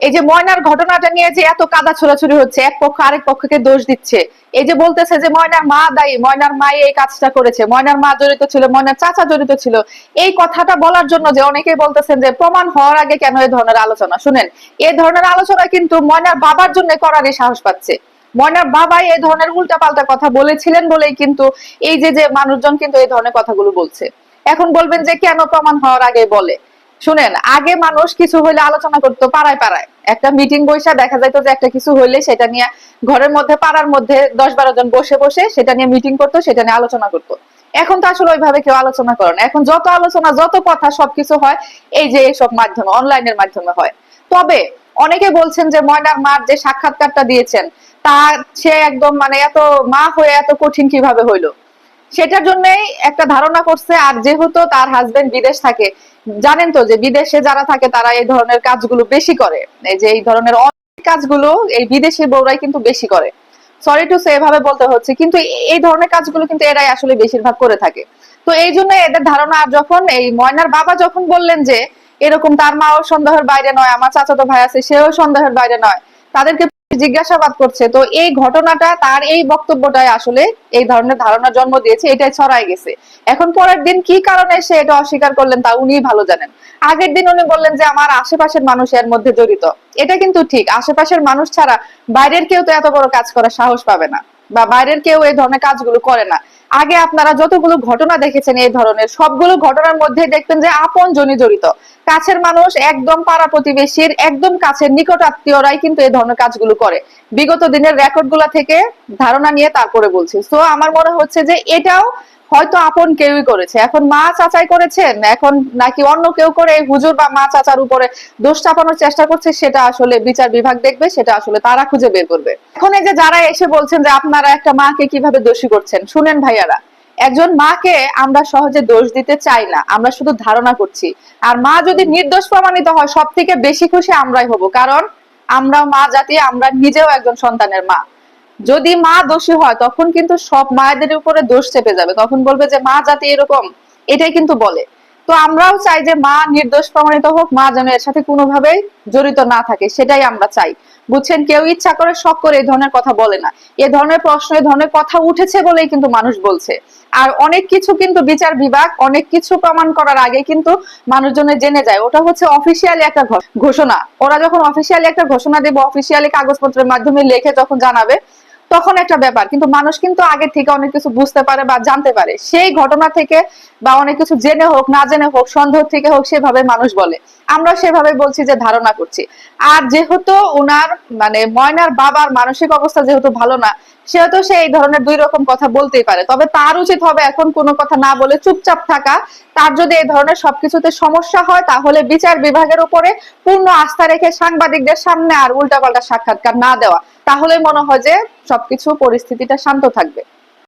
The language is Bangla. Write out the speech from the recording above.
এই যে ময়নার ঘটনাটা নিয়ে যে এত কাদা ছোড়াছুড়ি হচ্ছে, এক পক্ষ আরেক পক্ষকে দোষ দিচ্ছে, এই যে বলতেছে যে ময়নার মা দায়ী, ময়নার মা এই কাজটা করেছে, ময়নার মা জড়িত ছিল, ময়নার চাচা জড়িত ছিল, এই কথাটা বলার জন্য যে অনেকেই বলতেছেন যে প্রমাণ হওয়ার আগে কেন এই ধরনের আলোচনা। শুনেন, এই ধরনের আলোচনা কিন্তু ময়নার বাবার জন্য করারই সাহস পাচ্ছে। ময়নার বাবাই এই ধরনের উল্টাপাল্টা কথা বলেছিলেন বলেই কিন্তু এই যে যে মানুষজন কিন্তু এই ধরনের কথাগুলো বলছে। এখন বলবেন যে কেন প্রমাণ হওয়ার আগে বলে। শুনেন, আগে মানুষ কিছু হইলে আলোচনা করতো পাড়ায় পাড়ায়, একটা মিটিং বৈশা দেখা যাইতো যে একটা কিছু হইলে সেটা নিয়ে ঘরের মধ্যে পাড়ার মধ্যে 10-12 জন বসে বসে সেটা নিয়ে মিটিং করতো, সেটা নিয়ে আলোচনা করতো। এখন তো আসলে ওইভাবে কেউ আলোচনা করে না। এখন যত আলোচনা যত কথা সবকিছু হয় এই যে এইসব মাধ্যমে, অনলাইনের মাধ্যমে হয়। তবে অনেকে বলছেন যে ময়নার মার যে সাক্ষাৎকারটা দিয়েছেন তার সে একদম মানে এত মা হয়ে এত কঠিন কিভাবে হইলো, সেটার জন্যই একটা ধারণা করছে। আর যেহেতু তার হাজবেন্ড বিদেশ থাকে, জানেন তো যে বিদেশে যারা থাকে তারা এই ধরনের কাজগুলো বেশি করে, এই যে এই ধরনের অনেক কাজগুলো এই বিদেশি বউরাই কিন্তু বেশি করে। সরি টু সে এভাবে বলতে হচ্ছে, কিন্তু এই ধরনের কাজগুলো কিন্তু এরাই আসলে বেশিরভাগ করে থাকে। তো এই জন্য এদের ধারণা। আর যখন এই ময়নার বাবা যখন বললেন যে এরকম তার মাও সন্দেহের বাইরে নয়, আমার চাচাতো ভাই আছে সেও সন্দেহের বাইরে নয়, তাদেরকে জিজ্ঞাসাবাদ করছে, তো এই ঘটনাটা তার এই বক্তব্যটাই আসলে এই ধরনের ধারণা জন্ম দিয়েছে, এটাই ছড়াই গেছে। এখন পরের দিন কি কারণে সে এটা অস্বীকার করলেন তা উনিই ভালো জানেন। আগের দিন উনি বললেন যে আমার আশেপাশের মানুষ এর মধ্যে জড়িত। এটা কিন্তু ঠিক, আশেপাশের মানুষ ছাড়া বাইরের কেউ তো এত বড় কাজ করার সাহস পাবে না, বা বাইরের কেউ এই ধরনের কাজগুলো করে না। আগে আপনারা যতগুলো ঘটনা দেখেছেন এই ধরনের সবগুলো ঘটনার মধ্যে দেখবেন যে আপন জনই জড়িত, কাছের মানুষ, একদম পাড়া প্রতিবেশীর একদম কাছের নিকট আত্মীয়রাই কিন্তু এই ধরনের কাজগুলো করে। বিগত দিনের রেকর্ড গুলা থেকে ধারণা নিয়ে তারপরে বলছি। তো আমার মনে হচ্ছে যে এটাও হয়তো আপন কেউই করেছে। এখন মা চাচাই করেছেন এখন নাকি অন্য কেউ করে এই হুজুর বা মা চাচার উপরে দোষ চাপানোর চেষ্টা করছে, সেটা আসলে বিচার বিভাগ দেখবে, সেটা আসলে তারা খুঁজে বের করবে। এখন এই যে যারা এসে বলছেন যে আপনারা একটা মাকে কিভাবে দোষী করছেন, শুনেন ভাইয়ারা, একজন মাকে আমরা সহজে দোষ দিতে চাই না, আমরা শুধু ধারণা করছি। আর মা যদি নির্দোষ প্রমাণিত হয় সব থেকে বেশি খুশি আমরাই হব, কারণ আমরা মা জাতি, আমরা নিজেও একজন সন্তানের মা। যদি মা দোষী হয় তখন কিন্তু সব মায়েদের উপরে দোষ চেপে যাবে, তখন বলবে যে মা জাতি এরকম, এটাই কিন্তু বলে। তো আমরাও চাই যে মা নির্দোষ প্রমাণিত হোক, মা যেন এর সাথে কোনোভাবেই জড়িত না থাকে, সেটাই আমরা চাই। বুঝছেন, কেউ ইচ্ছা করে শখ করে এই ধরনের কথা বলে না। এ ধরনের প্রশ্ন এ ধরনের কথা উঠেছে বলেই কিন্তু মানুষ বলছে। আর অনেক কিছু কিন্তু বিচার বিভাগ অনেক কিছু প্রমাণ করার আগে কিন্তু মানুষজনের জেনে যায়, ওটা হচ্ছে অফিসিয়ালি একটা ঘোষণা। ওরা যখন অফিসিয়ালি একটা ঘোষণা দেবে, অফিসিয়ালি কাগজপত্রের মাধ্যমে লিখে যখন জানাবে তখন একটা ব্যাপার, কিন্তু মানুষ কিন্তু আগে থেকে অনেক কিছু বুঝতে পারে বা জানতে পারে সেই ঘটনা থেকে, বা অনেক কিছু জেনে হোক না জেনে হোক, সন্দেহ থেকে হোক, সেভাবে মানুষ বলে। আমরা সেভাবে বলছি যে ধারণা করছি। আর যেহেতু উনার মানে ময়নার বাবার মানসিক অবস্থা যেহেতু ভালো না, সেহেতু সে এই ধরনের দুই রকম কথা বলতেই পারে। তবে তার উচিত হবে এখন কোনো কথা না বলে চুপচাপ থাকা। তার যদি এই ধরনের সবকিছুতে সমস্যা হয় তাহলে বিচার বিভাগের উপরে পূর্ণ আস্থা রেখে সাংবাদিকদের সামনে আর উল্টাপাল্টা সাক্ষাৎকার না দেওয়া, তাহলে মনে হয় যে সবকিছু পরিস্থিতিটা শান্ত থাকবে।